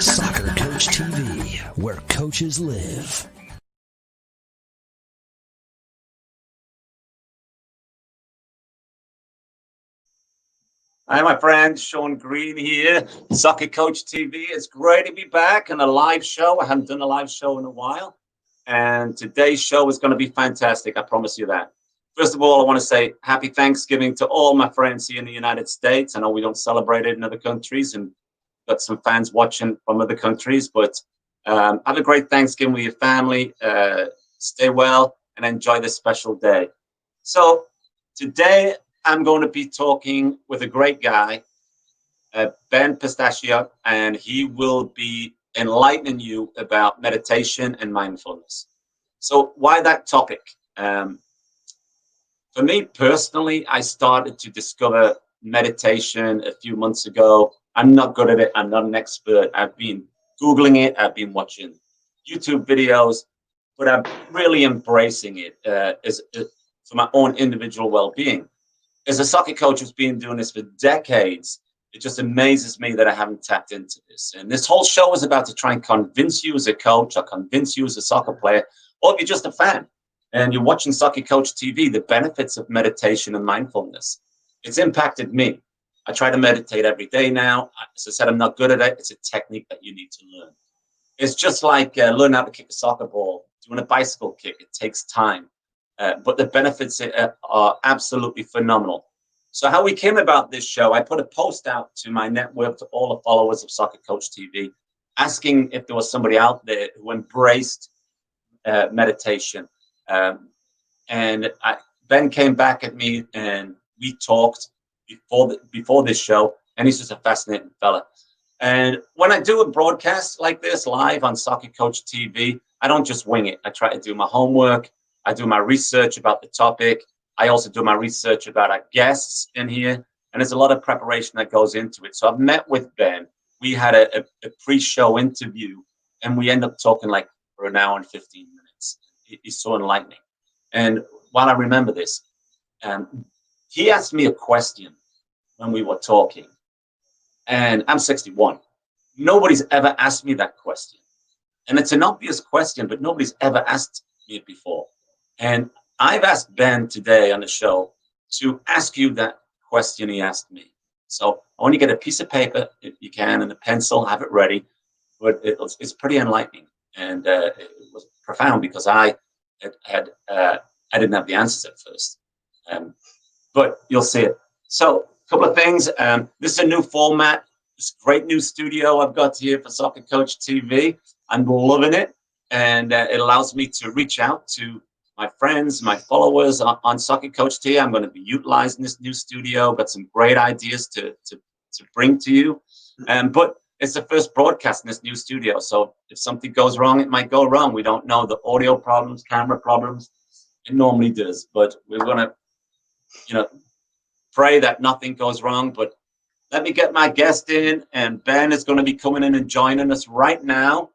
Soccer Coach TV, where coaches live. Hi, my friend, Sean Green here, Soccer Coach TV. It's great to be back on a live show. I haven't done a live show in a while, and today's show is going to be fantastic. I promise you that. First of all, I want to say happy Thanksgiving to all my friends here in the United States. I know we don't celebrate it in other countries, and got some fans watching from other countries, but have a great Thanksgiving with your family. Stay well and enjoy this special day. So today, I'm going to be talking with a great guy, Ben Paneccasio, and he will be enlightening you about meditation and mindfulness. So why that topic? For me personally, I started to discover meditation a few months ago. I'm not good at it. I'm not an expert. I've been Googling it. I've been watching YouTube videos, but I'm really embracing it for my own individual well-being. As a soccer coach who's been doing this for decades, it just amazes me that I haven't tapped into this. And this whole show is about to try and convince you as a coach, or convince you as a soccer player, or if you're just a fan and you're watching Soccer Coach TV, the benefits of meditation and mindfulness. It's impacted me. I try to meditate every day now. As I said, I'm not good at it. It's a technique that you need to learn. It's just like learning how to kick a soccer ball, doing a bicycle kick. It takes time. But the benefits are absolutely phenomenal. So how we came about this show, I put a post out to my network, to all the followers of Soccer Coach TV, asking if there was somebody out there who embraced meditation. And Ben came back at me, and we talked before this show, and he's just a fascinating fella. And when I do a broadcast like this live on Soccer Coach TV, I don't just wing it. I try to do my homework. I do my research about the topic. I also do my research about our guests in here. And there's a lot of preparation that goes into it. So I've met with Ben. We had a pre-show interview, and we end up talking like for an hour and 15 minutes. It's so enlightening. And while I remember this, he asked me a question when we were talking. And I'm 61. Nobody's ever asked me that question. And it's an obvious question, but nobody's ever asked me it before. And I've asked Ben today on the show to ask you that question he asked me. So I want you to get a piece of paper, if you can, and a pencil, have it ready. But it's pretty enlightening. And it was profound because I didn't have the answers at first. But you'll see it. So a couple of things. This is a new format. This great new studio I've got here for Soccer Coach TV. I'm loving it. And it allows me to reach out to my friends, my followers on Soccer Coach TV. I'm going to be utilizing this new studio. Got some great ideas to bring to you. But it's the first broadcast in this new studio. So if something goes wrong, it might go wrong. We don't know. The audio problems, camera problems, it normally does. But we're going to, pray that nothing goes wrong. But let me get my guest in. And Ben is going to be coming in and joining us right now.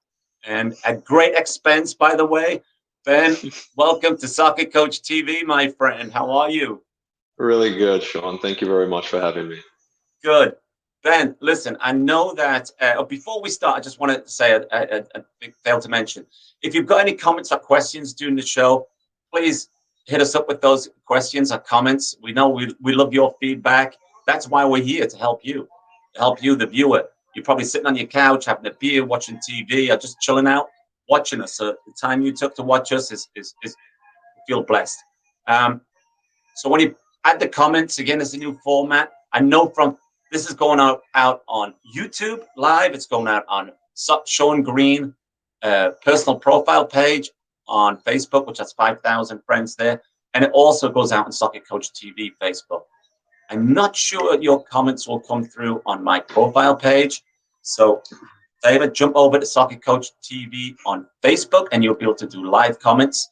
And at great expense, by the way. Ben, welcome to Soccer Coach TV, my friend. How are you? Really good, Sean. Thank you very much for having me. Good. Ben, listen, I know that before we start, I just want to say I failed to mention, if you've got any comments or questions during the show, please hit us up with those questions or comments. We know we love your feedback. That's why we're here, to help you, the viewer. You're probably sitting on your couch, having a beer, watching TV, or just chilling out, watching us. So the time you took to watch us is feel blessed. So when you add the comments, again, it's a new format. I know this is going out on YouTube live. It's going out on Sean Green personal profile page on Facebook, which has 5,000 friends there. And it also goes out on Soccer Coach TV Facebook. I'm not sure your comments will come through on my profile page. So David, jump over to Soccer Coach TV on Facebook and you'll be able to do live comments.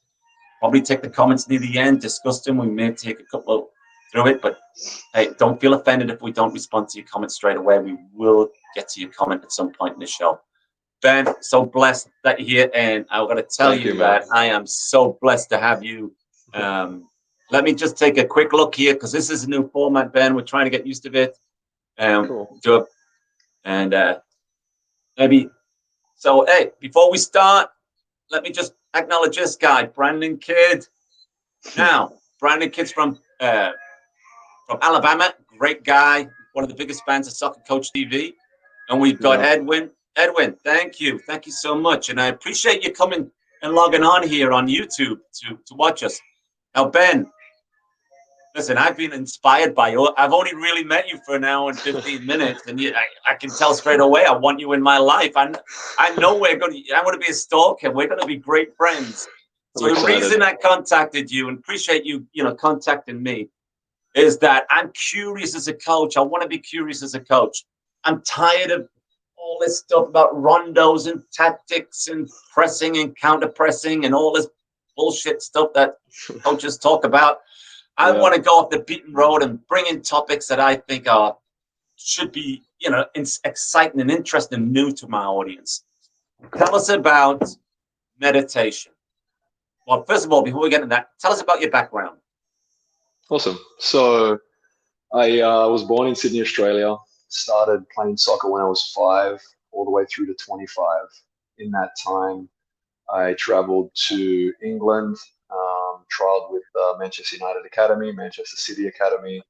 Probably take the comments near the end, discuss them. We may take a couple through it, but hey, don't feel offended if we don't respond to your comment straight away. We will get to your comment at some point in the show. Ben, so blessed that you're here, and I'm going to tell you that I am so blessed to have you let me just take a quick look here because this is a new format, Ben. We're trying to get used to it. Cool. And maybe, so hey, before we start, let me just acknowledge this guy, Brandon Kidd. Now, Brandon Kidd's from Alabama, great guy, one of the biggest fans of Soccer Coach TV. And we've got Edwin. Edwin, thank you so much, and I appreciate you coming and logging on here on YouTube to watch us. Now, Ben, listen, I've been inspired by you. I've only really met you for an hour and 15 minutes, and I can tell straight away I want you in my life. I know I'm going to be a stalker. We're going to be great friends. So the reason I contacted you, and appreciate you, contacting me, is that I'm curious as a coach. I want to be curious as a coach. I'm tired of all this stuff about rondos and tactics and pressing and counter pressing and all this bullshit stuff that coaches talk about. I want to go off the beaten road and bring in topics that I think should be, exciting and interesting and new to my audience. Tell us about meditation. Well, first of all, before we get into that, tell us about your background. Awesome. So I was born in Sydney, Australia. Started playing soccer when I was 5, all the way through to 25. In that time, I traveled to England, trialed with Manchester United Academy, Manchester City Academy.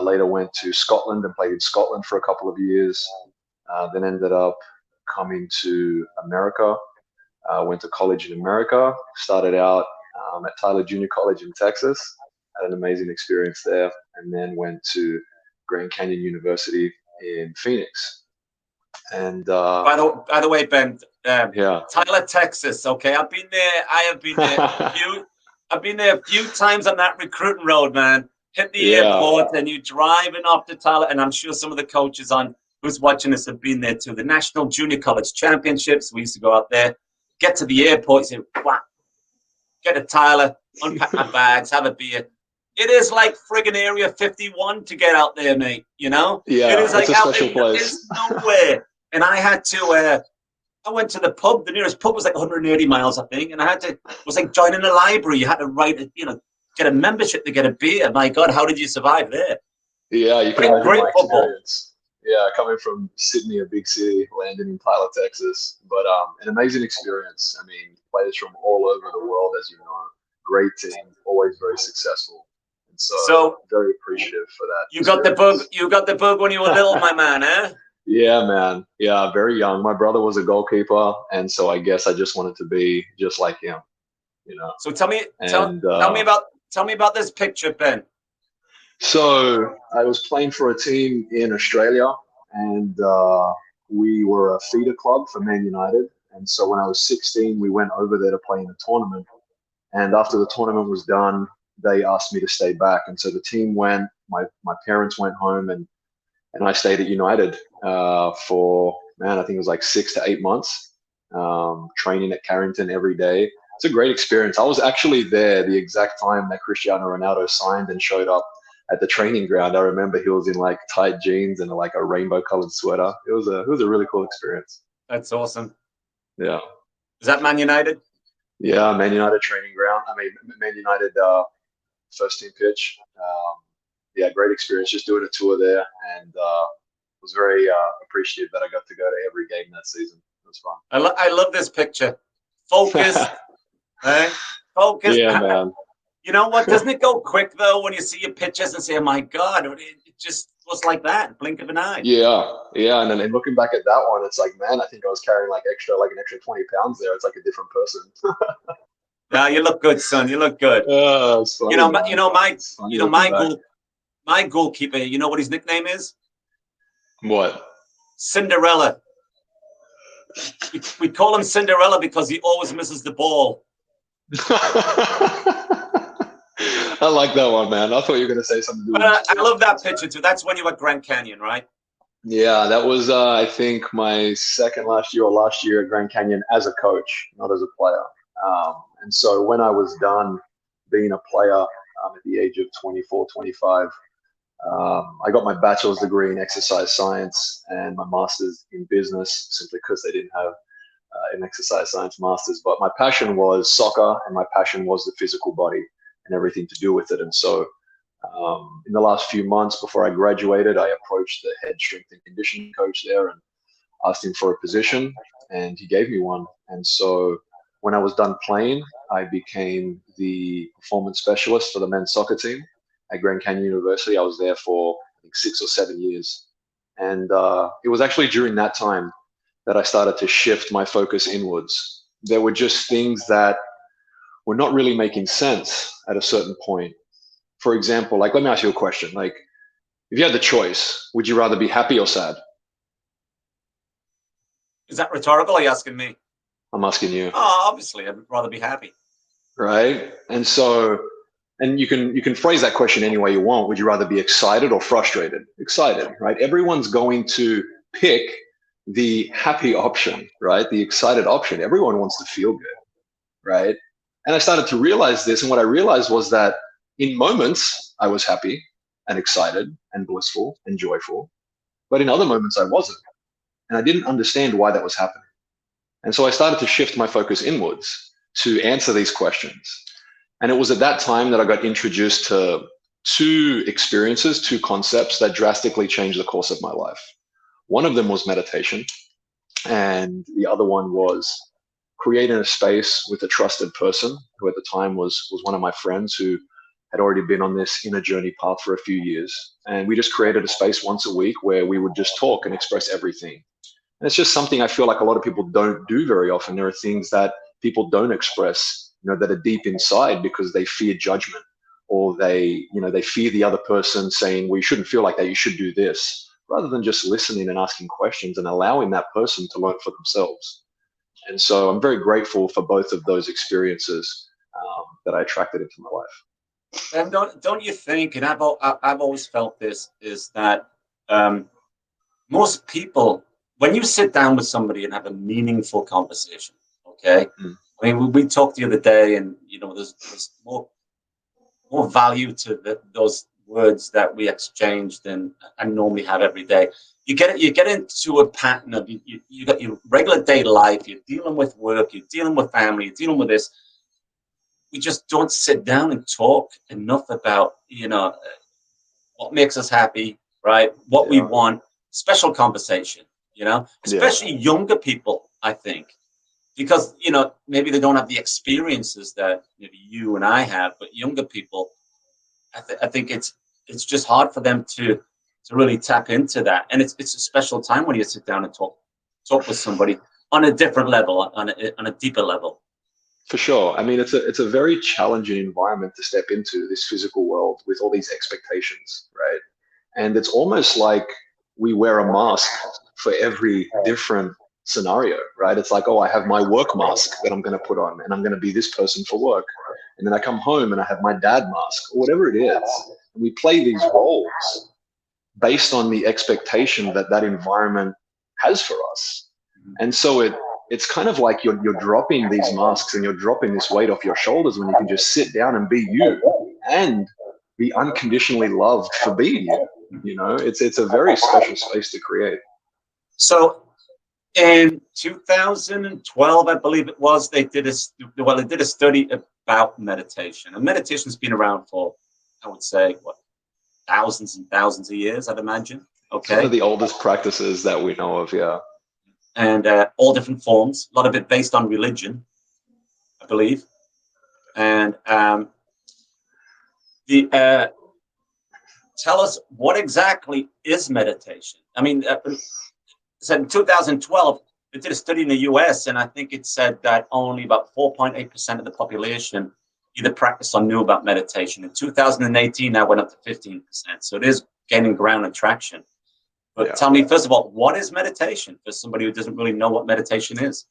Later went to Scotland and played in Scotland for a couple of years. Then ended up coming to America. Went to college in America. Started out at Tyler Junior College in Texas. Had an amazing experience there, and then went to Grand Canyon University in Phoenix. And by the way, Ben, Tyler, Texas. Okay, I've been there. I have been there I've been there a few times on that recruiting road, man. Hit the airport, and you driving off to Tyler, and I'm sure some of the coaches who's watching this have been there too. The National Junior College Championships. We used to go out there, get to the airport, say, wow, get to Tyler, unpack my bags, have a beer. It is like friggin' Area 51 to get out there, mate. Yeah, it is like it's a special place. There's nowhere. And I had to. I went to the pub. The nearest pub was like 180 miles, I think. And it was like joining a library. You had to get a membership to get a beer. My God, how did you survive there? Yeah, you can imagine great my football. experience. Yeah, coming from Sydney, a big city, landing in Tyler, Texas. But an amazing experience. I mean, players from all over the world, as you know. Great team, always very successful. And so very appreciative for that. You got the bug. You got the bug when you were little, my man, eh? Yeah, man. Yeah, very young. My brother was a goalkeeper, and so I guess I just wanted to be just like him. So tell me about this picture, Ben. So I was playing for a team in Australia, and we were a feeder club for Man United. And so when I was 16, we went over there to play in a tournament. And after the tournament was done, they asked me to stay back. And so the team went. My parents went home, and I stayed at United for, I think it was like 6 to 8 months, training at Carrington every day. It's a great experience. I was actually there the exact time that Cristiano Ronaldo signed and showed up at the training ground. I remember he was in like tight jeans and like a rainbow colored sweater. It was a really cool experience. That's awesome. Yeah. Is that Man United? Yeah, Man United training ground. I mean, Man United first team pitch. Yeah, great experience just doing a tour there, and was very appreciative that I got to go to every game that season. It was fun. I love this picture. Focused, right? Focused. Yeah, man. You know what? Doesn't it go quick though when you see your pictures and say, "Oh my God, it just was like that, blink of an eye." Yeah, and then looking back at that one, it's like, man, I think I was carrying like an extra 20 pounds there. It's like a different person. Yeah, you look good, son. You look good. It's funny, my goalkeeper. You know what his nickname is? What? Cinderella. We call him Cinderella because he always misses the ball. I like that one, man. I thought you were going to say something. I love that picture too. That's when you were at Grand Canyon, right? Yeah, that was, I think, my second last year at Grand Canyon as a coach, not as a player. And so when I was done being a player at the age of 24, 25, I got my bachelor's degree in exercise science and my master's in business, simply because they didn't have an exercise science master's. But my passion was soccer, and my passion was the physical body. and everything to do with it. And so in the last few months before I graduated, I approached the head strength and conditioning coach there and asked him for a position, and he gave me one. And so when I was done playing, I became the performance specialist for the men's soccer team at Grand Canyon University. I was there for, I think, 6 or 7 years. And it was actually during that time that I started to shift my focus inwards. There were just things that were not really making sense at a certain point. For example, like, let me ask you a question. Like, if you had the choice, would you rather be happy or sad? Is that rhetorical? Or are you asking me? I'm asking you. Oh, obviously, I'd rather be happy. Right? And so, and you can phrase that question any way you want. Would you rather be excited or frustrated? Excited, right? Everyone's going to pick the happy option, right? The excited option. Everyone wants to feel good, right? And I started to realize this. And what I realized was that in moments, I was happy and excited and blissful and joyful. But in other moments, I wasn't. And I didn't understand why that was happening. And so I started to shift my focus inwards to answer these questions. And it was at that time that I got introduced to two experiences, two concepts that drastically changed the course of my life. One of them was meditation, and the other one was creating a space with a trusted person who at the time was one of my friends who had already been on this inner journey path for a few years. And we just created a space once a week where we would just talk and express everything. And it's just something I feel like a lot of people don't do very often. There are things that people don't express, that are deep inside because they fear judgment, or they fear the other person saying, well, you shouldn't feel like that, you should do this, rather than just listening and asking questions and allowing that person to learn for themselves. And so I'm very grateful for both of those experiences that I attracted into my life. And don't you think, and I've always felt this, is that most people, when you sit down with somebody and have a meaningful conversation, okay? I mean, we talked the other day, and there's more value to those words that we exchange than I normally have every day. You get into a pattern of you got your regular day life. You're dealing with work. You're dealing with family. You're dealing with this. We just don't sit down and talk enough about what makes us happy, right? What we want. Special conversation, especially younger people, I think, because maybe they don't have the experiences that maybe you and I have, but younger people, I think it's just hard for them to really tap into that. And it's a special time when you sit down and talk with somebody on a different level, on a deeper level. For sure. I mean, it's a very challenging environment to step into, this physical world with all these expectations, right? And it's almost like we wear a mask for every different scenario, right? It's like, oh, I have my work mask that I'm going to put on, and I'm going to be this person for work. And then I come home and I have my dad mask, or whatever it is. And we play these roles based on the expectation that environment has for us. And so it's kind of like you're dropping these masks and you're dropping this weight off your shoulders when you can just sit down and be you and be unconditionally loved for being you. It's a very special space to create. So in 2012, I believe it was, they did a study about meditation. And meditation's been around for, I would say, thousands and thousands of years, I'd imagine. Okay. It's one of the oldest practices that we know of, yeah. And all different forms, a lot of it based on religion, I believe. And tell us, what exactly is meditation? I mean, said in 2012, they did a study in the US, and I think it said that only about 4.8% of the population either practiced or knew about meditation. In 2018, that went up to 15%. So it is gaining ground and traction. But tell me, first of all, what is meditation for somebody who doesn't really know what meditation is?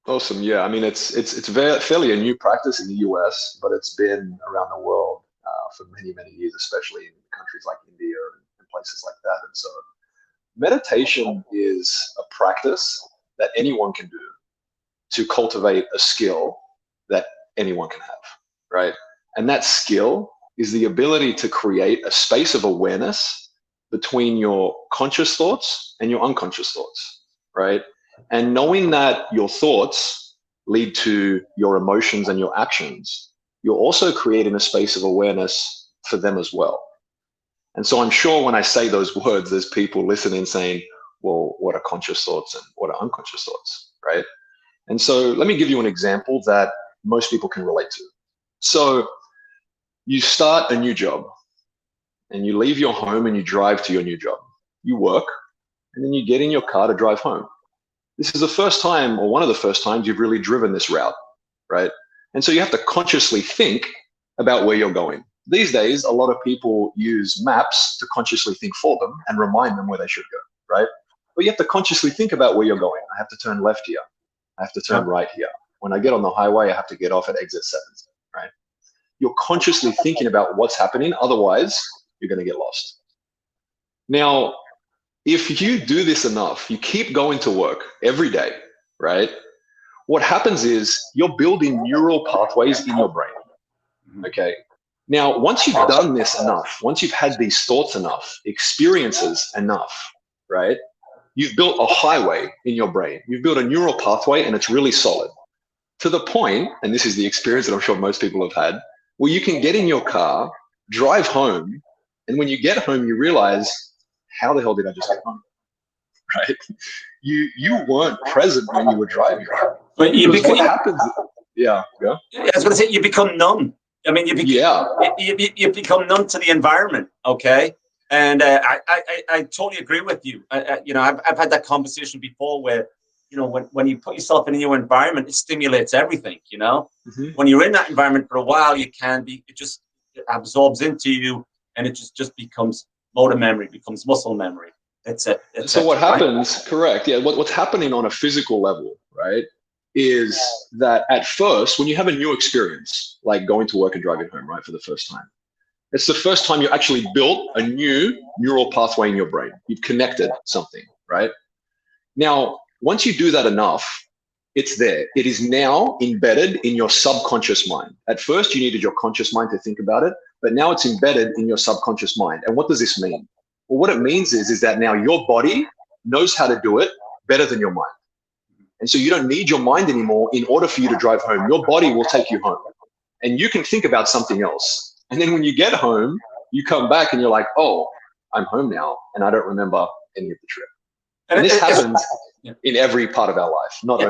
Awesome. Yeah. I mean, it's fairly a new practice in the US, but it's been around the world for many, many years, especially in countries like India and places like that. And so meditation is a practice that anyone can do to cultivate a skill that anyone can have, right? And that skill is the ability to create a space of awareness between your conscious thoughts and your unconscious thoughts, right? And knowing that your thoughts lead to your emotions and your actions, you're also creating a space of awareness for them as well. And so I'm sure when I say those words, there's people listening saying, well, what are conscious thoughts and what are unconscious thoughts, right? And so let me give you an example that most people can relate to. So you start a new job and you leave your home and you drive to your new job. You work and then you get in your car to drive home. This is the first time, or one of the first times, you've really driven this route, right? And so you have to consciously think about where you're going. These days, a lot of people use maps to consciously think for them and remind them where they should go, right? But you have to consciously think about where you're going. I have to turn left here. I have to turn right here. When I get on the highway, I have to get off at exit 7, right? You're consciously thinking about what's happening. Otherwise, you're going to get lost. Now, if you do this enough, you keep going to work every day, right? What happens is you're building neural pathways in your brain, okay? Now, once you've done this enough, once you've had these thoughts enough, experiences enough, right? You've built a highway in your brain. You've built a neural pathway and it's really solid. To the point, and this is the experience that I'm sure most people have had, where you can get in your car, drive home, and when you get home, you realize, how the hell did I just get home? Right? You weren't present when you were driving. But what happens? Yeah. I was going to say, you become numb. I mean, you become numb to the environment. Okay. And I totally agree with you. You know, I've had that conversation before where, you know, when you put yourself in a new environment, it stimulates everything, you know. When you're in that environment for a while, it just absorbs into you, and it just becomes motor memory, becomes muscle memory. So what happens, correct. Yeah. What's happening on a physical level, right, is that at first, when you have a new experience, like going to work and driving home, right, for the first time, it's the first time you actually built a new neural pathway in your brain. You've connected something, right? Now, once you do that enough, it's there. It is now embedded in your subconscious mind. At first, you needed your conscious mind to think about it, but now it's embedded in your subconscious mind. And what does this mean? Well, what it means is that now your body knows how to do it better than your mind. And so you don't need your mind anymore in order for you to drive home. Your body will take you home. And you can think about something else. And then when you get home, you come back and you're like, oh, I'm home now, and I don't remember any of the trip. And this happens in every part of our life.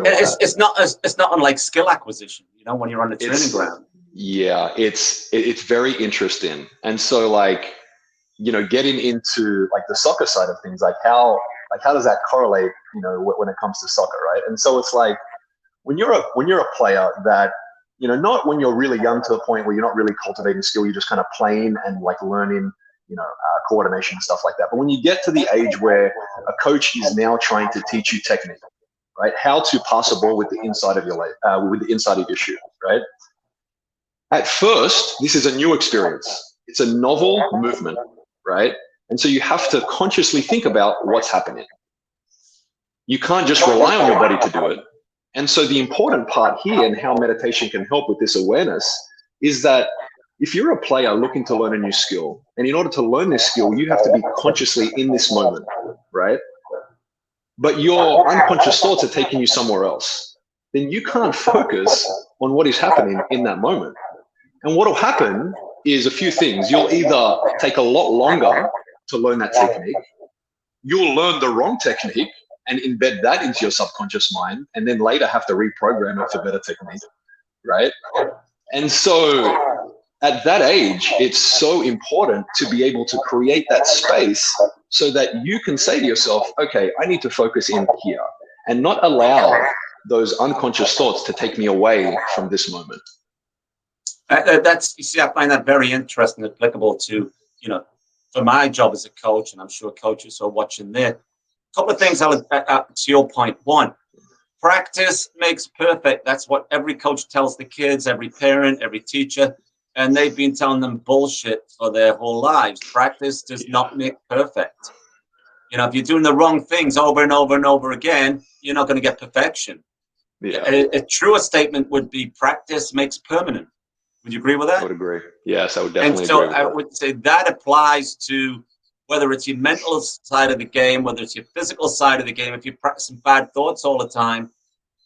It's not unlike skill acquisition, you know, when you're on the training ground. Yeah, it's very interesting. And so, like, you know, getting into like the soccer side of things, like how does that correlate, you know, when it comes to soccer, right? And so it's like when you're a player that, you know, not when you're really young to the point where you're not really cultivating skill, you're just kind of playing and like learning, you know, coordination and stuff like that. But when you get to the age where a coach is now trying to teach you technique, right? How to pass a ball with the inside of your leg, with the inside of your shoe, right? At first, this is a new experience. It's a novel movement, right? And so you have to consciously think about what's happening. You can't just rely on your body to do it. And so the important part here and how meditation can help with this awareness is that if you're a player looking to learn a new skill, and in order to learn this skill, you have to be consciously in this moment, right? But your unconscious thoughts are taking you somewhere else. Then you can't focus on what is happening in that moment. And what will happen is a few things. You'll either take a lot longer to learn that technique, you'll learn the wrong technique and embed that into your subconscious mind, and then later have to reprogram it for better technique, right? And so at that age, it's so important to be able to create that space so that you can say to yourself, okay, I need to focus in here and not allow those unconscious thoughts to take me away from this moment. You see, I find that very interesting, applicable to, you know, for my job as a coach, and I'm sure coaches are watching there. A couple of things I would, to your point. One, practice makes perfect. That's what every coach tells the kids, every parent, every teacher, and they've been telling them bullshit for their whole lives. Practice does not make perfect. You know, if you're doing the wrong things over and over and over again, you're not going to get perfection. Yeah. A truer statement would be practice makes permanent. Would you agree with that? I would agree. Yes, I would definitely agree with that. And so I would say that applies to whether it's your mental side of the game, whether it's your physical side of the game. If you're practicing bad thoughts all the time,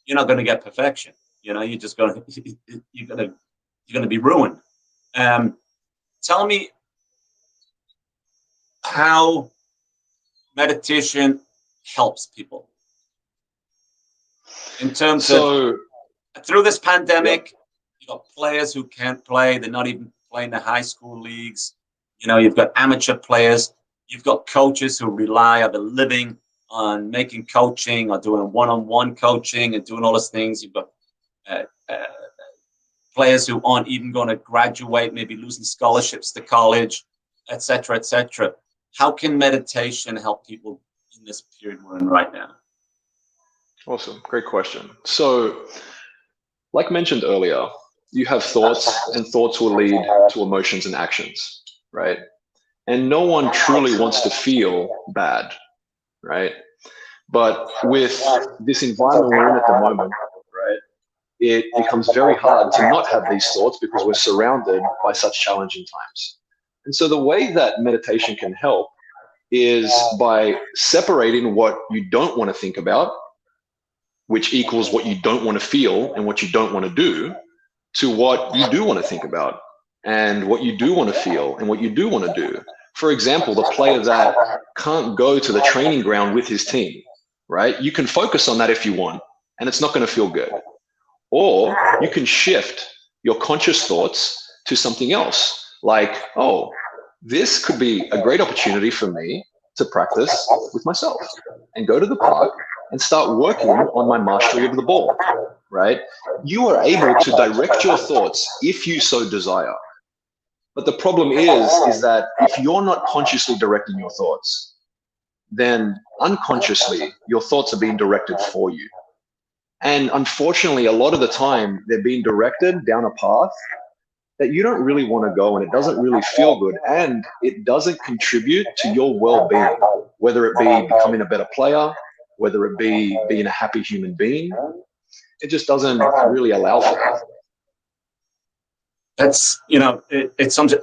you're not going to get perfection. You know, you're just going to, you're going to be ruined. Tell me how meditation helps people in terms of through this pandemic. You've got players who can't play. They're not even playing the high school leagues. You know, you've got amateur players. You've got coaches who rely on the living on making coaching or doing one-on-one coaching and doing all those things. You've got players who aren't even going to graduate, maybe losing scholarships to college, et cetera, et cetera. How can meditation help people in this period we're in right now? Awesome. Great question. So, like mentioned earlier, you have thoughts, and thoughts will lead to emotions and actions, right? And no one truly wants to feel bad, right? But with this environment we're in at the moment, right, it becomes very hard to not have these thoughts because we're surrounded by such challenging times. And so the way that meditation can help is by separating what you don't want to think about, which equals what you don't want to feel and what you don't want to do, to what you do want to think about and what you do want to feel and what you do want to do. For example, the player that can't go to the training ground with his team, right? You can focus on that if you want, and it's not going to feel good. Or you can shift your conscious thoughts to something else, like, oh, this could be a great opportunity for me to practice with myself and go to the park and start working on my mastery of the ball, right? You are able to direct your thoughts if you so desire. But the problem is that if you're not consciously directing your thoughts, then unconsciously your thoughts are being directed for you. And unfortunately, a lot of the time they're being directed down a path that you don't really want to go, and it doesn't really feel good, and it doesn't contribute to your well-being, whether it be becoming a better player, whether it be being a happy human being. It just doesn't really allow for that. That's, it's something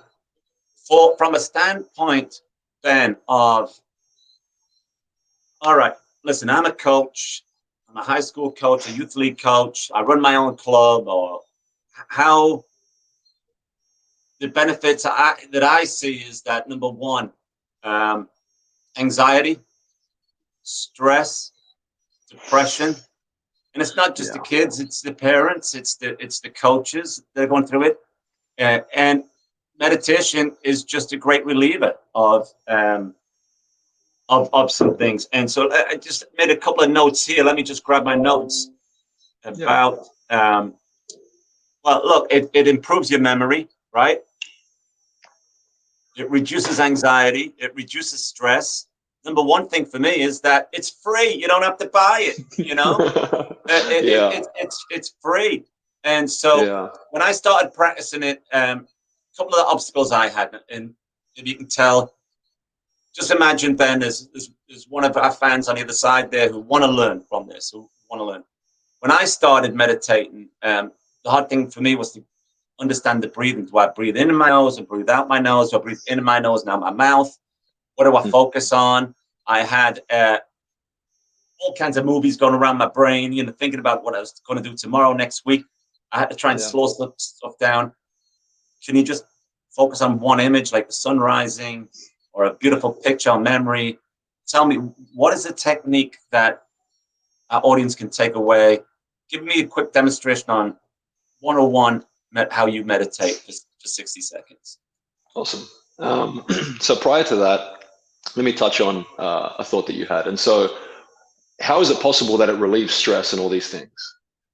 from a standpoint, Ben, of, all right, listen, I'm a coach. I'm a high school coach, a youth league coach. I run my own club. Or how the benefits that I see is that, number one, anxiety, stress, depression, and it's not just the kids; it's the parents, it's the coaches that are going through it, and meditation is just a great reliever of some things. And so I just made a couple of notes here. Let me just grab my notes about. Well, look, it improves your memory, right? It reduces anxiety. It reduces stress. Number one thing for me is that it's free. You don't have to buy it. It's free. And so when I started practicing it, a couple of the obstacles I had, and if you can tell, just imagine, Ben, there's one of our fans on the other side there who want to learn from this, who want to learn. When I started meditating, the hard thing for me was to understand the breathing. Do I breathe in my nose and breathe out my nose? Do I breathe in my nose and out my mouth? What do I focus on? I had all kinds of movies going around my brain, thinking about what I was going to do tomorrow, next week. I had to try and slow stuff down. Can you just focus on one image, like the sun rising or a beautiful picture or memory? Tell me, what is the technique that our audience can take away? Give me a quick demonstration on 101 how you meditate for 60 seconds. Awesome. So prior to that, let me touch on a thought that you had. And so how is it possible that it relieves stress and all these things?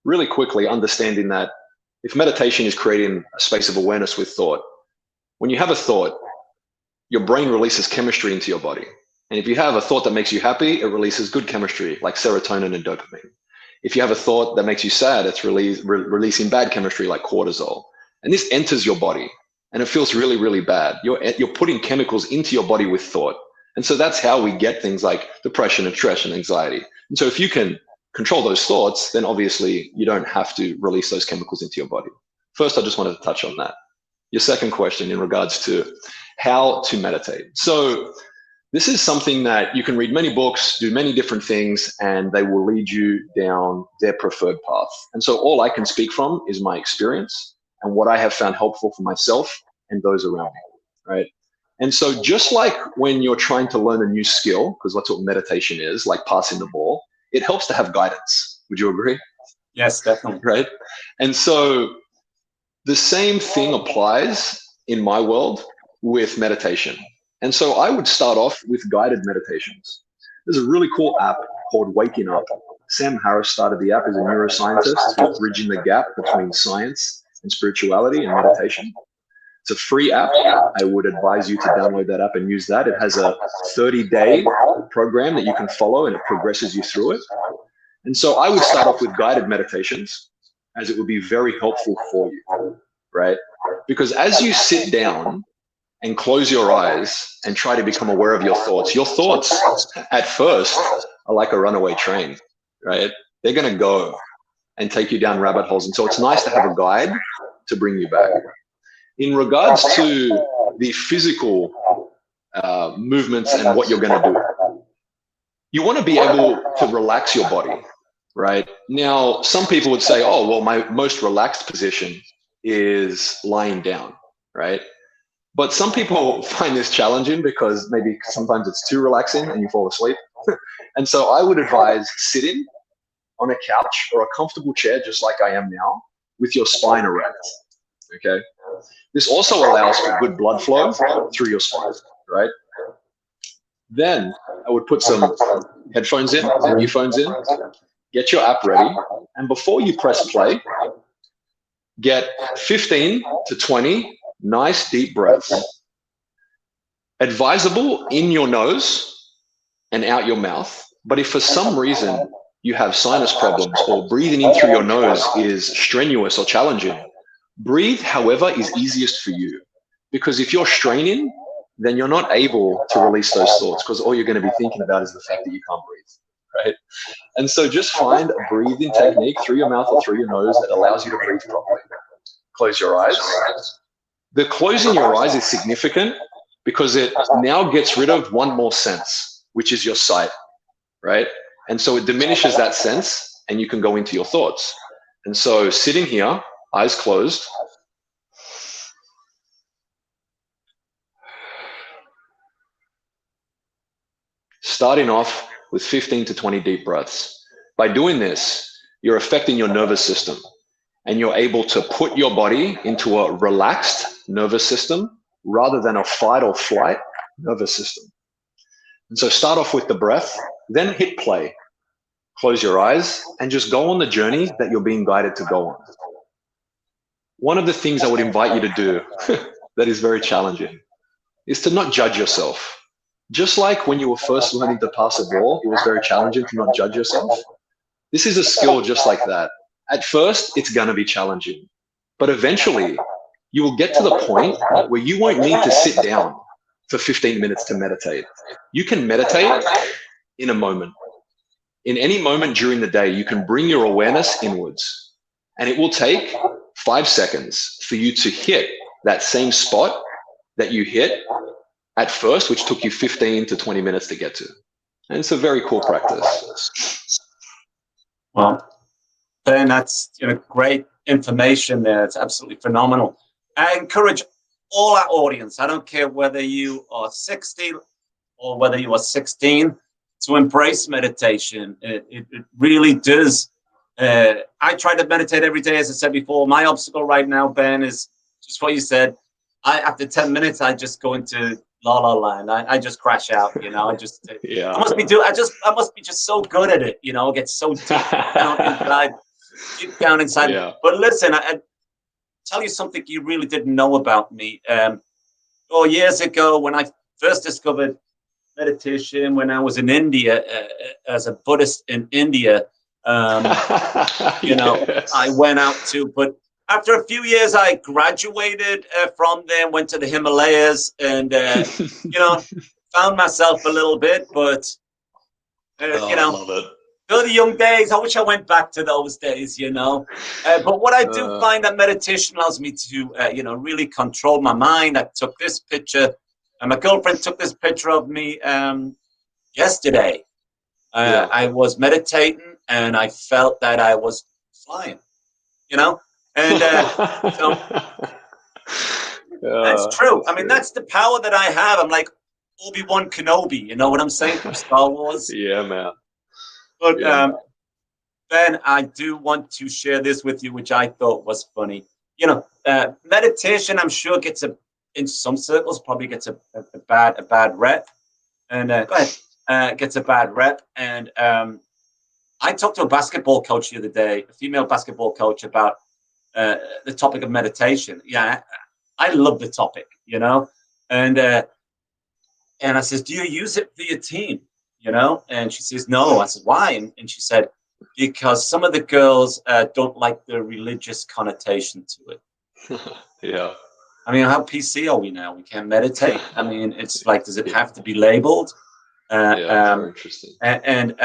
Really quickly, understanding that if meditation is creating a space of awareness with thought, when you have a thought, your brain releases chemistry into your body. And if you have a thought that makes you happy, it releases good chemistry like serotonin and dopamine. If you have a thought that makes you sad, it's releasing bad chemistry like cortisol. And this enters your body and it feels really, really bad. You're putting chemicals into your body with thought. And so that's how we get things like depression and stress and anxiety. And so if you can control those thoughts, then obviously you don't have to release those chemicals into your body. First, I just wanted to touch on that. Your second question in regards to how to meditate. So this is something that you can read many books, do many different things, and they will lead you down their preferred path. And so all I can speak from is my experience. and what I have found helpful for myself and those around me, right? And so just like when you're trying to learn a new skill, because that's what meditation is, like passing the ball, it helps to have guidance. Would you agree? Yes, definitely. Right? And so the same thing applies in my world with meditation. And so I would start off with guided meditations. There's a really cool app called Waking Up. Sam Harris started the app as a neuroscientist who's bridging the gap between science and spirituality and meditation. It's a free app. I would advise you to download that app and use that. It has a 30-day program that you can follow, and it progresses you through it. And so I would start off with guided meditations, as it would be very helpful for you, right? Because as you sit down and close your eyes and try to become aware of your thoughts at first are like a runaway train, right? They're going to go and take you down rabbit holes. And so it's nice to have a guide to bring you back. In regards to the physical movements and what you're going to do, you want to be able to relax your body, right? Now, some people would say, oh, well, my most relaxed position is lying down, right? But some people find this challenging because maybe sometimes it's too relaxing and you fall asleep. And so I would advise sitting on a couch or a comfortable chair, just like I am now, with your spine erect, okay? This also allows for good blood flow through your spine, right? Then I would put some headphones in, some earphones in, get your app ready, and before you press play, get 15 to 20 nice deep breaths. Advisable in your nose and out your mouth, but if for some reason you have sinus problems or breathing in through your nose is strenuous or challenging, breathe however is easiest for you. Because if you're straining, then you're not able to release those thoughts because all you're going to be thinking about is the fact that you can't breathe, right? And so just find a breathing technique through your mouth or through your nose that allows you to breathe properly. Close your eyes. The closing your eyes is significant because it now gets rid of one more sense, which is your sight, right? And so it diminishes that sense and you can go into your thoughts. And so sitting here, eyes closed, starting off with 15 to 20 deep breaths. By doing this, you're affecting your nervous system and you're able to put your body into a relaxed nervous system rather than a fight or flight nervous system. And so start off with the breath, then hit play. Close your eyes and just go on the journey that you're being guided to go on. One of the things I would invite you to do that is very challenging is to not judge yourself. Just like when you were first learning to pass a ball, it was very challenging to not judge yourself. This is a skill just like that. At first, it's going to be challenging, but eventually you will get to the point where you won't need to sit down for 15 minutes to meditate. You can meditate in a moment. In any moment during the day, you can bring your awareness inwards, and it will take 5 seconds for you to hit that same spot that you hit at first, which took you 15 to 20 minutes to get to. And it's a very cool practice. Well, Ben, that's great information there. It's absolutely phenomenal. I encourage all our audience, I don't care whether you are 60 or whether you are 16, to embrace meditation. It really does. I try to meditate every day, as I said before. My obstacle right now, Ben, is just what you said. After 10 minutes, I just go into la la land. I just crash out, I just Yeah. I must be just so good at it, get so deep down inside. Yeah. But listen, I tell you something you really didn't know about me. Years ago, when I first discovered meditation, when I was in India as a Buddhist in India, Yes. I went out to, but after a few years, I graduated from there, went to the Himalayas, and found myself a little bit. But I love it. the young days, I wish I went back to those days. But what I do find that meditation allows me to, really control my mind. I took this picture, and my girlfriend took this picture of me yesterday. I was meditating, and I felt that I was flying. And so that's true. I mean, that's the power that I have. I'm like Obi-Wan Kenobi, you know what I'm saying, from Star Wars? Yeah, man. But Yeah. Ben, I do want to share this with you, which I thought was funny. You know, meditation, I'm sure in some circles, probably gets a bad rep. And go ahead, gets a bad rep. And I talked to a basketball coach the other day, a female basketball coach, about the topic of meditation. Yeah, I love the topic, you know, and I says, do you use it for your team? You know, and she says, no. I said, why? And she said, because some of the girls don't like the religious connotation to it. Yeah. I mean, how PC are we now? We can't meditate. I mean, it's like, does it have to be labeled? Yeah, very interesting. And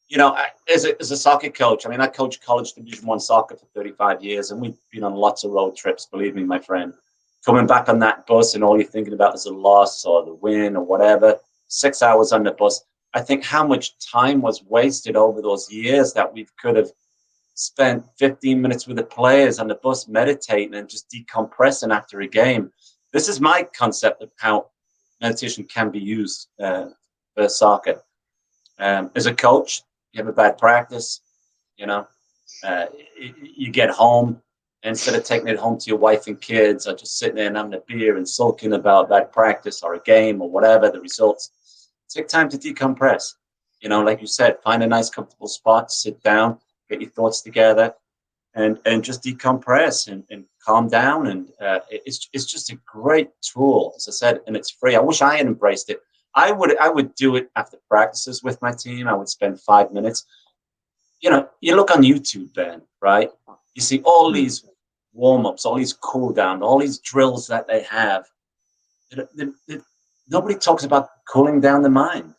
you know, as a soccer coach, I mean, I coached college Division I soccer for 35 years, and we've been on lots of road trips, believe me, my friend. Coming back on that bus and all you're thinking about is the loss or the win or whatever, 6 hours on the bus. I think how much time was wasted over those years that we could have spent 15 minutes with the players on the bus meditating and just decompressing after a game. This is my concept of how meditation can be used for soccer. As a coach, you have a bad practice, you know, you get home, instead of taking it home to your wife and kids, or just sitting there and having a beer and sulking about that practice or a game or whatever the results, take time to decompress. You know, like you said, find a nice comfortable spot, sit down, get your thoughts together, and just decompress and calm down. And it's just a great tool, as I said, and it's free. I wish I had embraced it. I would do it after practices with my team. I would spend 5 minutes. You know, you look on YouTube, Ben, right? You see all these warm-ups, all these cool down, all these drills that they have. Nobody talks about cooling down the mind.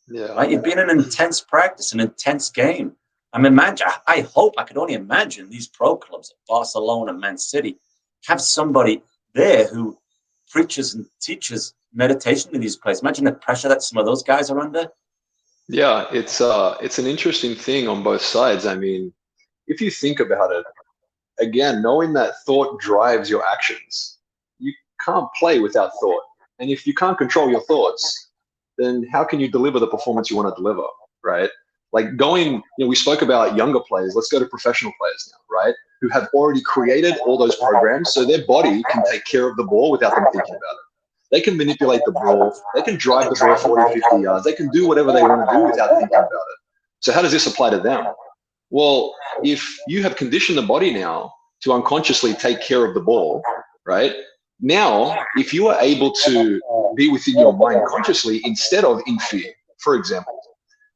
Yeah. Right? You've been in an intense practice, an intense game. I hope, I could only imagine these pro clubs at Barcelona, Man City, have somebody there who preaches and teaches meditation in these places. Imagine the pressure that some of those guys are under. Yeah, it's an interesting thing on both sides. I mean, if you think about it, again, knowing that thought drives your actions, you can't play without thought. And if you can't control your thoughts, then how can you deliver the performance you want to deliver, right? Like we spoke about younger players. Let's go to professional players now, right? Who have already created all those programs so their body can take care of the ball without them thinking about it. They can manipulate the ball. They can drive the ball 40, 50 yards. They can do whatever they want to do without thinking about it. So how does this apply to them? Well, if you have conditioned the body now to unconsciously take care of the ball, right? Now, if you are able to be within your mind consciously instead of in fear, for example,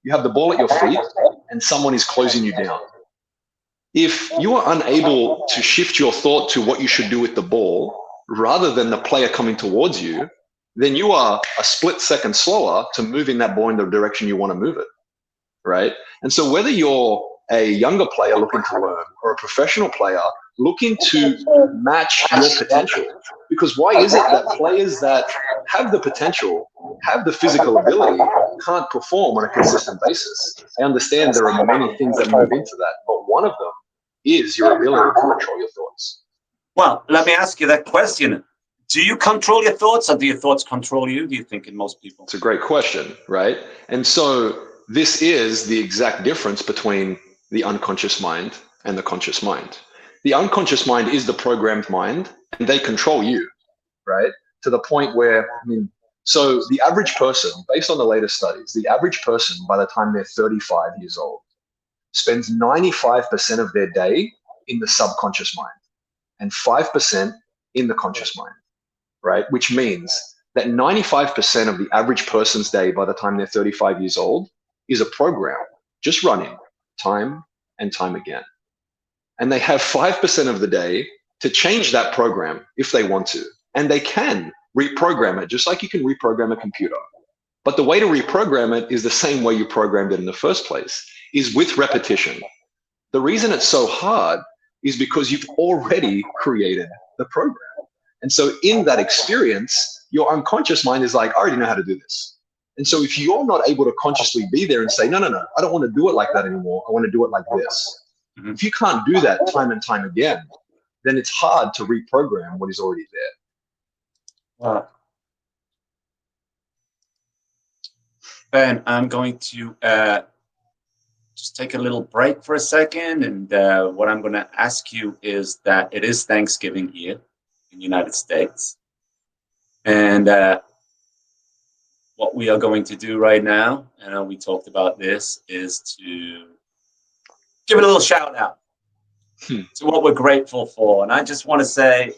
you have the ball at your feet and someone is closing you down. If you are unable to shift your thought to what you should do with the ball rather than the player coming towards you, then you are a split second slower to moving that ball in the direction you want to move it, right? And so whether you're a younger player looking to learn or a professional player looking to match your potential, because why is it that players that have the potential, have the physical ability, can't perform on a consistent basis? I understand there are many things that move into that, but one of them is your ability to control your thoughts. Well, let me ask you that question. Do you control your thoughts, or do your thoughts control you, do you think, in most people? It's a great question, right? And so this is the exact difference between the unconscious mind and the conscious mind. The unconscious mind is the programmed mind, and they control you, right? To the point where, so the average person, based on the latest studies, the average person by the time they're 35 years old spends 95% of their day in the subconscious mind and 5% in the conscious mind, right? Which means that 95% of the average person's day by the time they're 35 years old is a program just running time and time again. And they have 5% of the day to change that program if they want to. And they can reprogram it, just like you can reprogram a computer. But the way to reprogram it is the same way you programmed it in the first place, is with repetition. The reason it's so hard is because you've already created the program. And so in that experience, your unconscious mind is like, I already know how to do this. And so if you're not able to consciously be there and say, no, I don't want to do it like that anymore. I want to do it like this. Mhm. If you can't do that time and time again, then it's hard to reprogram what is already there. Ben, I'm going to just take a little break for a second. And what I'm going to ask you is that it is Thanksgiving here in the United States. And what we are going to do right now, and we talked about this, is to give it a little shout out to what we're grateful for. And I just want to say,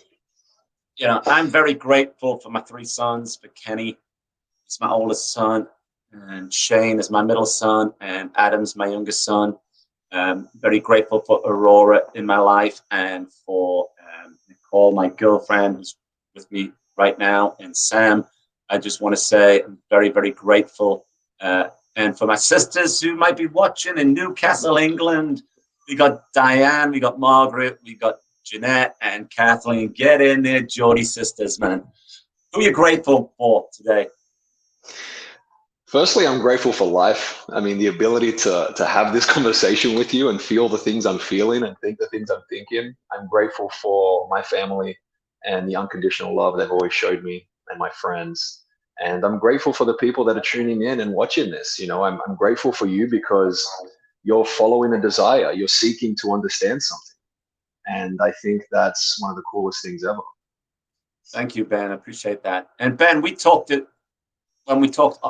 I'm very grateful for my 3 sons, for Kenny, he's my oldest son, and Shane is my middle son, and Adam's my youngest son. Very grateful for Aurora in my life, and for Nicole, my girlfriend, who's with me right now, and Sam. I just want to say I'm very, very grateful. And for my sisters who might be watching in Newcastle, England, we got Diane, we got Margaret, we got Jeanette and Kathleen. Get in there, Geordie sisters, man. Who are you grateful for today? Firstly, I'm grateful for life. I mean, the ability to have this conversation with you and feel the things I'm feeling and think the things I'm thinking. I'm grateful for my family and the unconditional love they've always showed me, and my friends. And I'm grateful for the people that are tuning in and watching this. I'm grateful for you because you're following a desire. You're seeking to understand something. And I think that's one of the coolest things ever. Thank you, Ben. I appreciate that. And Ben, when we talked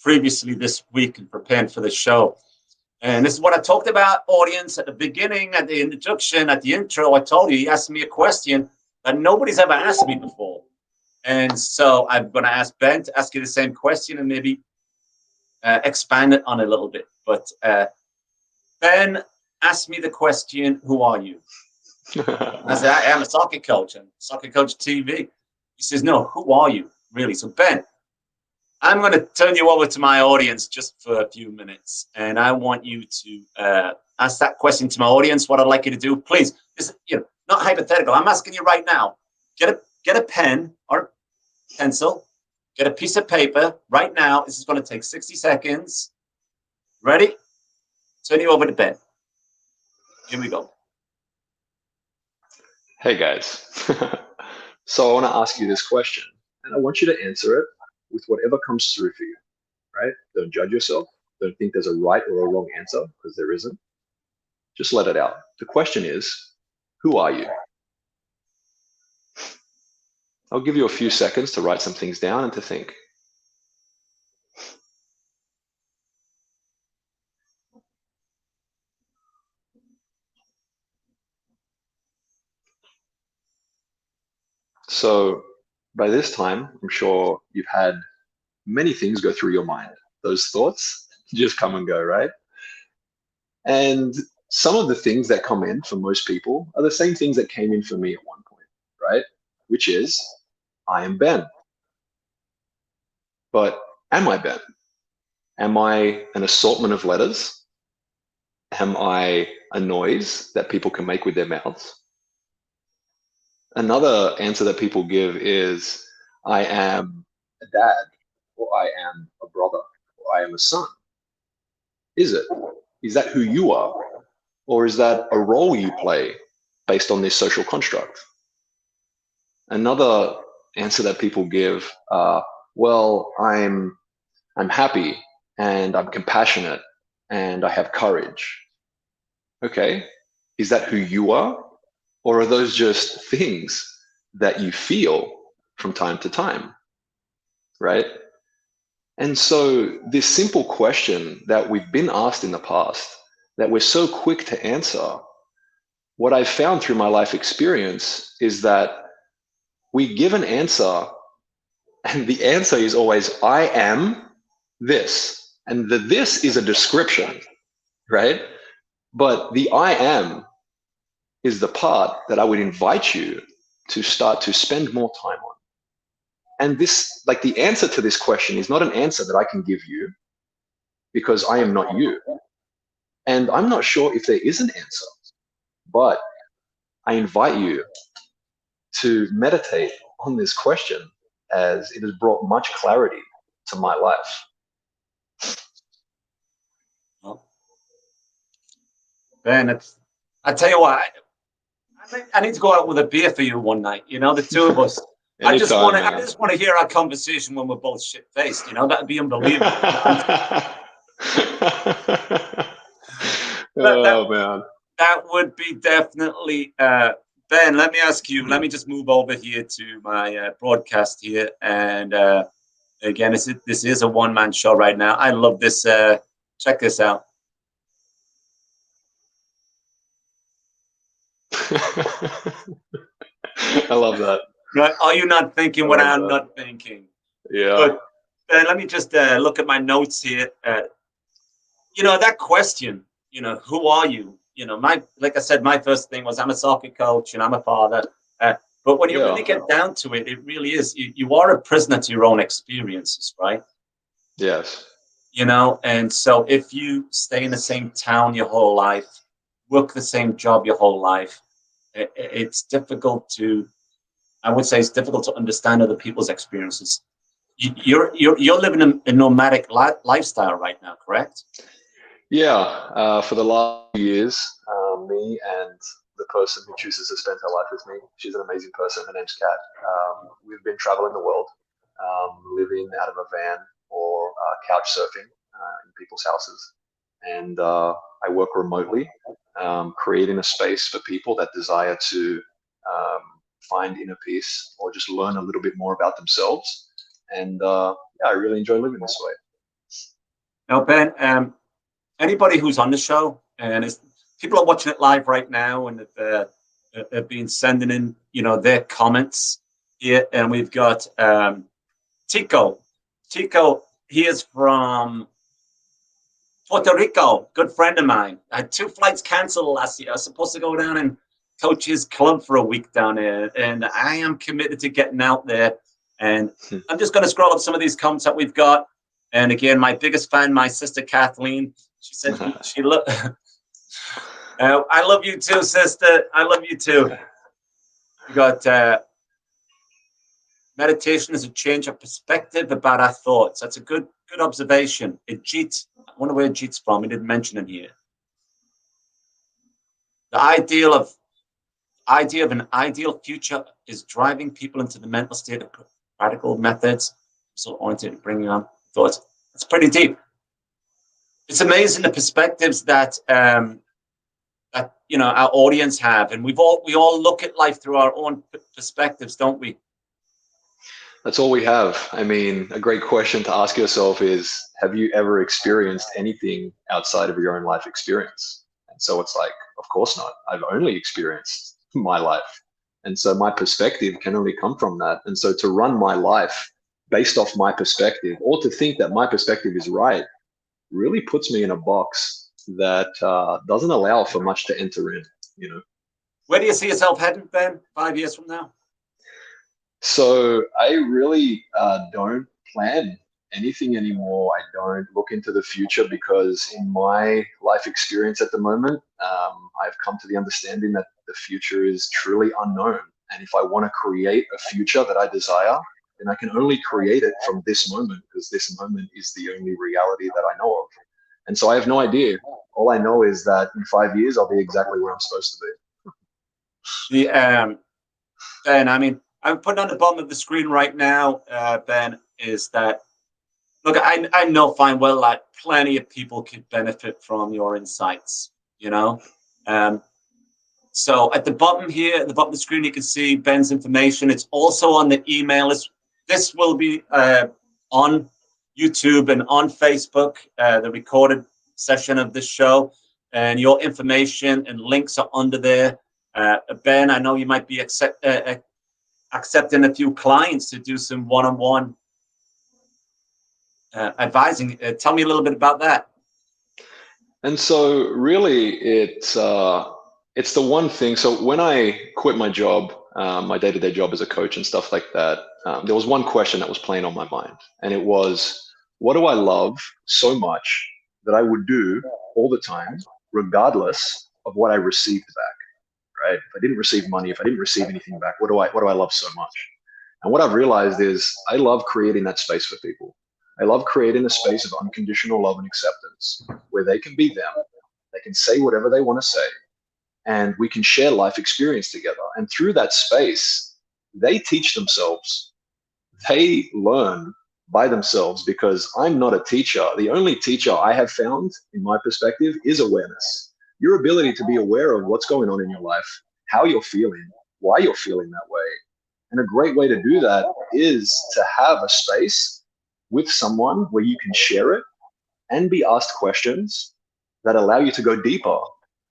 previously this week and preparing for the show. And this is what I talked about, audience, at the beginning, at the introduction, at the intro. I told you, he asked me a question that nobody's ever asked me before. And so I'm going to ask Ben to ask you the same question and maybe expand it on a little bit. But Ben asked me the question, who are you? I said, I am a soccer coach and SoccerCoachTV. He says, no, who are you, really? So Ben, I'm going to turn you over to my audience just for a few minutes. And I want you to ask that question to my audience. What I'd like you to do, please, this is not hypothetical. I'm asking you right now. Get a pen or pencil. Get a piece of paper right now. This is going to take 60 seconds. Ready? Turn you over to Ben. Here we go. Hey guys. So I want to ask you this question, and I want you to answer it with whatever comes through for you, right? Don't judge yourself. Don't think there's a right or a wrong answer, because there isn't. Just let it out. The question is, who are you? I'll give you a few seconds to write some things down and to think. So by this time, I'm sure you've had many things go through your mind. Those thoughts just come and go, right? And some of the things that come in for most people are the same things that came in for me at one point, right? Which is, I am Ben. But am I Ben? Am I an assortment of letters? Am I a noise that people can make with their mouths? Another answer that people give is, I am a dad, or I am a brother, or I am a son. Is it? Is that who you are? Or is that a role you play based on this social construct? Another answer that people give, well, I'm happy and I'm compassionate and I have courage. Okay, is that who you are? Or are those just things that you feel from time to time, right? And so this simple question that we've been asked in the past, that we're so quick to answer, what I've found through my life experience is that we give an answer, and the answer is always, I am this. And the this is a description, right? But the I am is the part that I would invite you to start to spend more time on. And this, like, the answer to this question is not an answer that I can give you, because I am not you. And I'm not sure if there is an answer, but I invite you to meditate on this question, as it has brought much clarity to my life. Well, Ben, I tell you what, I need to go out with a beer for you one night. You know, the two of us. I just Anytime, want to hear our conversation when we're both shit faced. You know, that'd be unbelievable. Oh man. That would be definitely. Ben, let me ask you. Let me just move over here to my broadcast here, and again, this is a one-man show right now. I love this. Check this out. I love that. Right? Are you not thinking what I'm not thinking? Yeah. But let me just look at my notes here. You know, that question, you know, who are you? You know, like I said, my first thing was I'm a soccer coach and I'm a father. But when you really get down to it, it really is. You are a prisoner to your own experiences, right? Yes. You know, and so if you stay in the same town your whole life, work the same job your whole life, it's difficult to, I would say it's difficult to understand other people's experiences. You're living a nomadic lifestyle right now, correct? Yeah. For the last few years, me and the person who chooses to spend her life with me, she's an amazing person. Her name's Kat. We've been traveling the world, living out of a van or couch surfing in people's houses. And I work remotely, creating a space for people that desire to find inner peace or just learn a little bit more about themselves. And yeah, I really enjoy living this way. Now, Ben, anybody who's on the show, and people are watching it live right now, and have been sending in, you know, their comments here, and we've got Tico. Tico, he is from Puerto Rico, good friend of mine. I had 2 flights canceled last year. I was supposed to go down and coach his club for a week down there, and I am committed to getting out there. And I'm just going to scroll up some of these comments that we've got. And again, my biggest fan, my sister Kathleen, she said she looked. I love you too, sister. I love you too. We got meditation is a change of perspective about our thoughts. That's a good observation. Ajit, I wonder where Ajit's from. He didn't mention him here. The idea of an ideal future is driving people into the mental state of practical methods, so oriented, bringing on thoughts. It's pretty deep. It's amazing the perspectives that that you know our audience have, and we all look at life through our own perspectives, don't we? That's all we have. I mean, a great question to ask yourself is, have you ever experienced anything outside of your own life experience? And so it's like, of course not. I've only experienced my life. And so my perspective can only come from that. And so to run my life based off my perspective, or to think that my perspective is right, really puts me in a box that doesn't allow for much to enter in, you know. Where do you see yourself heading, Ben, 5 years from now? So I really don't plan anything anymore. I don't look into the future because in my life experience at the moment, I've come to the understanding that the future is truly unknown. And if I want to create a future that I desire, then I can only create it from this moment, because this moment is the only reality that I know of. And so I have no idea. All I know is that in 5 years, I'll be exactly where I'm supposed to be. Ben, I mean, I'm putting on the bottom of the screen right now, Ben, is that, look, I know fine well that plenty of people could benefit from your insights, you know? So at the bottom here, at the bottom of the screen, you can see Ben's information. It's also on the email list. This will be on YouTube and on Facebook, the recorded session of this show. And your information and links are under there. Ben, I know you might be accepting a few clients to do some one-on-one advising. Tell me a little bit about that. And so really it's the one thing. So when I quit my job, my day-to-day job as a coach and stuff like that, there was one question that was playing on my mind. And it was, what do I love so much that I would do all the time, regardless of what I received back, right? If I didn't receive money, if I didn't receive anything back, what do I love so much? And what I've realized is I love creating that space for people. I love creating a space of unconditional love and acceptance where they can be them. They can say whatever they want to say, and we can share life experience together. And through that space, they teach themselves. They learn by themselves, because I'm not a teacher. The only teacher I have found, in my perspective, is awareness. Your ability to be aware of what's going on in your life, how you're feeling, why you're feeling that way. And a great way to do that is to have a space with someone where you can share it and be asked questions that allow you to go deeper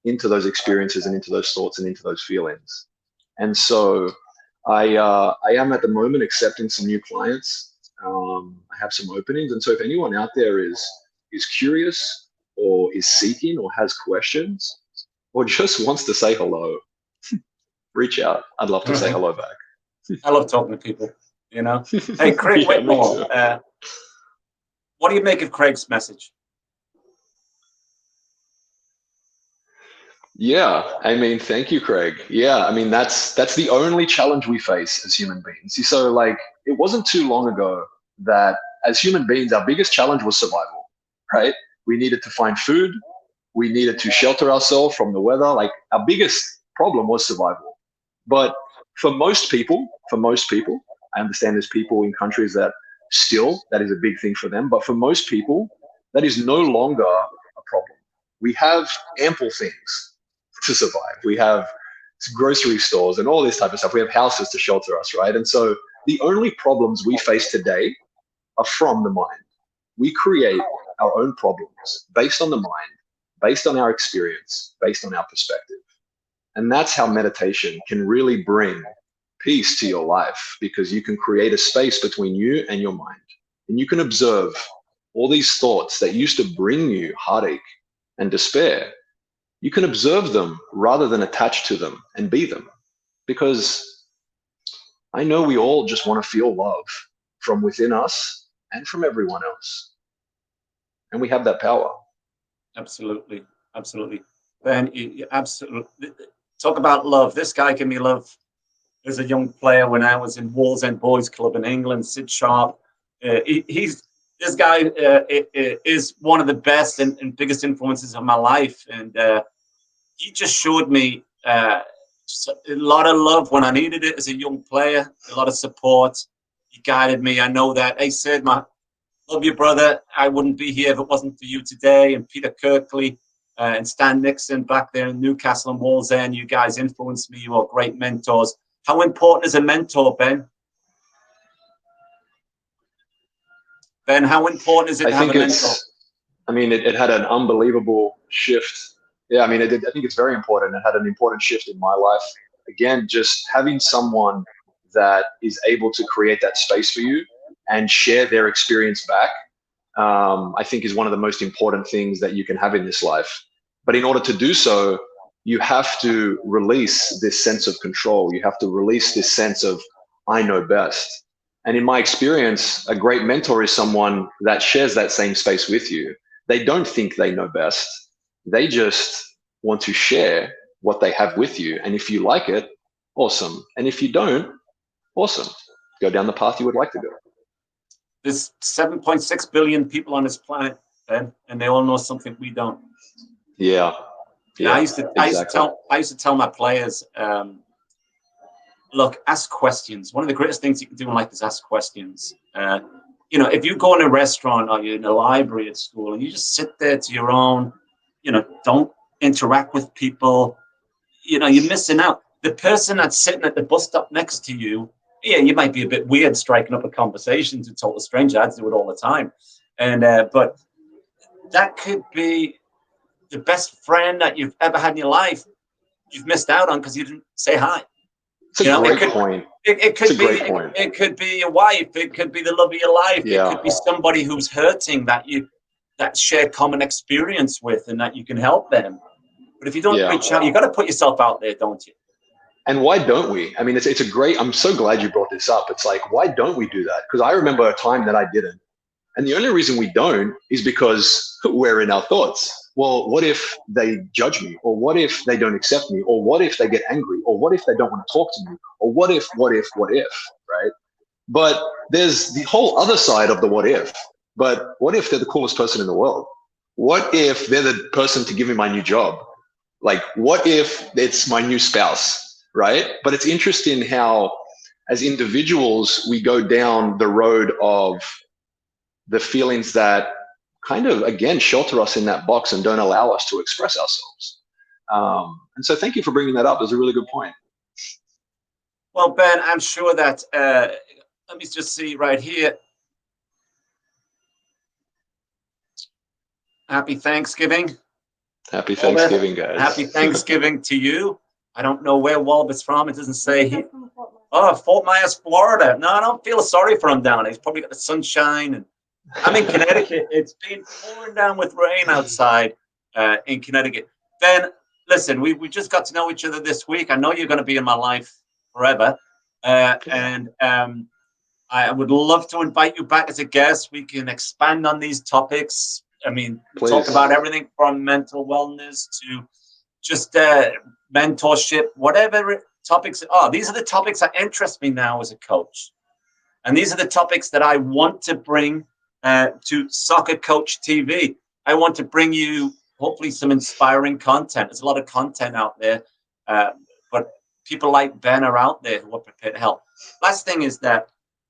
into those experiences and into those thoughts and into those feelings. And so I am at the moment accepting some new clients. I have some openings. And so if anyone out there is curious or is seeking or has questions or just wants to say hello, reach out. I'd love to say hello back. I love talking to people, you know. Hey, Craig Yeah, Whitmore, what do you make of Craig's message? Yeah, I mean, thank you, Craig. Yeah, I mean, that's the only challenge we face as human beings. So, like, it wasn't too long ago that as human beings, our biggest challenge was survival, right? We needed to find food. We needed to shelter ourselves from the weather. Like, our biggest problem was survival. But for most people, I understand there's people in countries that still, that is a big thing for them. But for most people, that is no longer a problem. We have ample things to survive. We have grocery stores and all this type of stuff. We have houses to shelter us, right? And so the only problems we face today are from the mind. We create our own problems based on the mind, based on our experience, based on our perspective. And that's how meditation can really bring peace to your life, because you can create a space between you and your mind. And you can observe all these thoughts that used to bring you heartache and despair. You can observe them rather than attach to them and be them. Because I know we all just want to feel love from within us and from everyone else. And we have that power. Absolutely. Absolutely. Ben, you absolutely talk about love. This guy gave me love as a young player when I was in Wallsend Boys Club in England, Sid Sharp. This guy is one of the best and biggest influences of my life. And he just showed me just a lot of love when I needed it as a young player, a lot of support. He guided me. I know that. Hey, Sid, love you, brother. I wouldn't be here if it wasn't for you today. And Peter Kirkley and Stan Nixon back there in Newcastle and Wallsend, you guys influenced me. You are great mentors. How important is a mentor, Ben? Ben, how important is it to have a mentor? I mean, it had an unbelievable shift. Yeah, I mean, I think it's very important. It had an important shift in my life. Again, just having someone that is able to create that space for you and share their experience back, I think is one of the most important things that you can have in this life. But in order to do so, you have to release this sense of control. You have to release this sense of, I know best. And in my experience, a great mentor is someone that shares that same space with you. They don't think they know best. They just want to share what they have with you. And if you like it, awesome. And if you don't, awesome. Go down the path you would like to go. There's 7.6 billion people on this planet, Ben, and they all know something we don't. Yeah. I used to tell my players, look, ask questions. One of the greatest things you can do in life is ask questions. If you go in a restaurant or you're in a library at school and you just sit there to your own, don't interact with people, you're missing out. The person that's sitting at the bus stop next to you, yeah, you might be a bit weird striking up a conversation to a total stranger. I do it all the time. But that could be the best friend that you've ever had in your life. You've missed out on because you didn't say hi. It's a great point. It could be your wife. It could be the love of your life. Yeah. It could be somebody who's hurting that share common experience with, and that you can help them. But if you don't reach out, you got to put yourself out there, don't you? And why don't we? I mean, it's a great. I'm so glad you brought this up. It's like, why don't we do that? Because I remember a time that I didn't, and the only reason we don't is because we're in our thoughts. Well, what if they judge me? Or what if they don't accept me? Or what if they get angry? Or what if they don't want to talk to me? Or what if, right? But there's the whole other side of the what if. But what if they're the coolest person in the world? what if they're the person to give me my new job? Like, what if it's my new spouse, right? But it's interesting how, as individuals, we go down the road of the feelings that kind of, again, shelter us in that box and don't allow us to express ourselves. And so thank you for bringing that up. It's a really good point. Well, Ben, I'm sure that, let me just see right here. Happy Thanksgiving. Happy Thanksgiving, Walbert. guys. Happy Thanksgiving to you. I don't know where Walbert's from. It doesn't say here. Oh, Fort Myers, Florida. No, I don't feel sorry for him down there. He's probably got the sunshine. And I'm in Connecticut. It's been pouring down with rain outside in Connecticut. Ben, listen, we just got to know each other this week. I know you're going to be in my life forever. And I would love to invite you back as a guest. We can expand on these topics. I mean, Please. Talk about everything from mental wellness to just mentorship, whatever topics. Oh, these are the topics that interest me now as a coach. And these are the topics that I want to bring to Soccer Coach TV. I want to bring you hopefully some inspiring content. There's a lot of content out there, but people like Ben are out there who are prepared to help. Last thing is that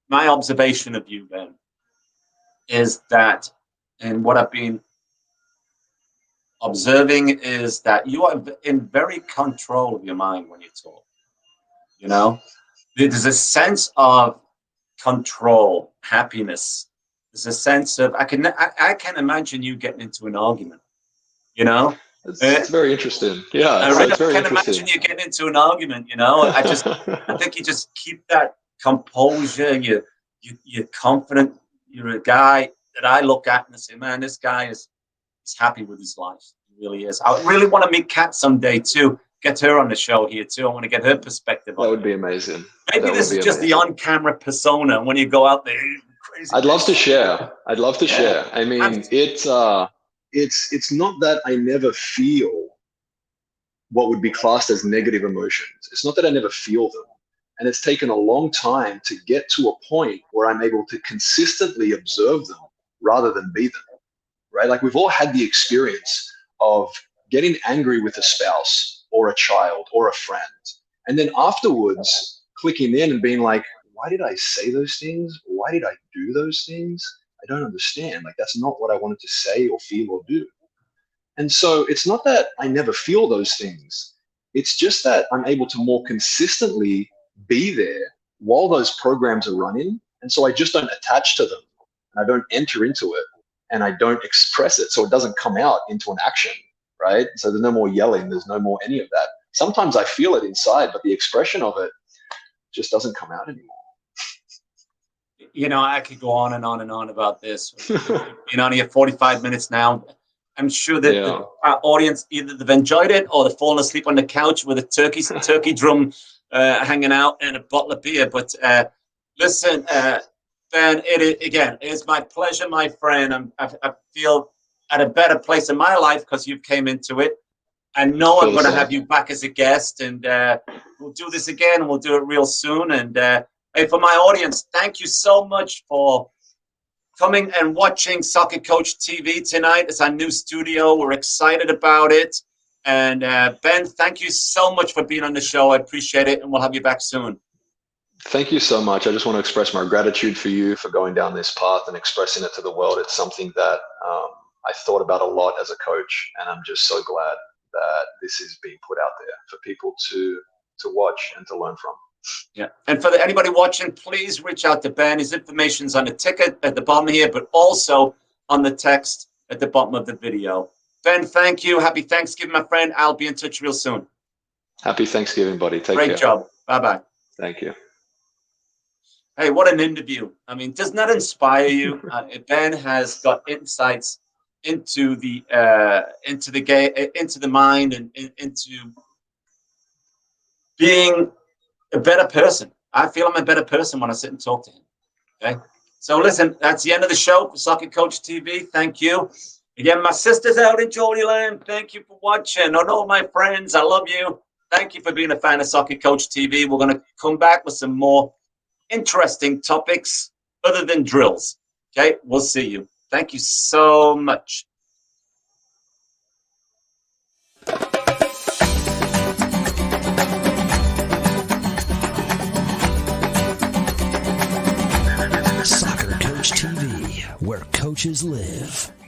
my observation of you, Ben, is that, and what I've been observing is that you are in very control of your mind when you talk. You know, there's a sense of control, happiness. There's a sense of I can imagine you getting into an argument. You know, it's very interesting. Yeah, I really it's very can interesting. imagine you getting into an argument. You know, I think you just keep that composure. You're confident. You're a guy that I look at and I say, man, this guy is happy with his life. He really is. I really want to meet Kat someday too. Get her on the show here too. I want to get her perspective on it. That would be amazing. Maybe this is just the on-camera persona when you go out there. Crazy. I'd love to share. I mean, it's not that I never feel what would be classed as negative emotions. It's not that I never feel them. And it's taken a long time to get to a point where I'm able to consistently observe them rather than be them, right? Like we've all had the experience of getting angry with a spouse or a child or a friend. And then afterwards clicking in and being like, why did I say those things? Why did I do those things? I don't understand. Like, that's not what I wanted to say or feel or do. And so it's not that I never feel those things. It's just that I'm able to more consistently be there while those programs are running. And so I just don't attach to them. And I don't enter into it. And I don't express it. So it doesn't come out into an action, right? So there's no more yelling. There's no more any of that. Sometimes I feel it inside, but the expression of it just doesn't come out anymore. You know, I could go on and on and on about this. We've been on here 45 minutes now. I'm sure that our audience, either they've enjoyed it or they've fallen asleep on the couch with a turkey drum hanging out and a bottle of beer. But listen, Ben, it is my pleasure, my friend. I feel at a better place in my life because you came into it. I know I'm going to have you back as a guest, and we'll do this again, and we'll do it real soon. And hey, for my audience, thank you so much for coming and watching Soccer Coach TV tonight. It's our new studio. We're excited about it. And Ben, thank you so much for being on the show. I appreciate it, and we'll have you back soon. Thank you so much. I just want to express my gratitude for you for going down this path and expressing it to the world. It's something that I thought about a lot as a coach, and I'm just so glad that this is being put out there for people to watch and to learn from. Yeah. And for anybody watching, please reach out to Ben. His information's on the ticket at the bottom here, but also on the text at the bottom of the video. Ben, thank you. Happy Thanksgiving, my friend. I'll be in touch real soon. Happy Thanksgiving, buddy. Take care. Great job. Bye-bye. Thank you. Hey, what an interview. I mean, doesn't that inspire you? Ben has got insights into the mind and into being a better person. I feel I'm a better person when I sit and talk to him. Okay. So listen, that's the end of the show for Soccer Coach TV. Thank you. Again, my sister's out in Geordie Land. Thank you for watching. And all my friends, I love you. Thank you for being a fan of Soccer Coach TV. We're going to come back with some more interesting topics other than drills. Okay. We'll see you. Thank you so much. coaches live.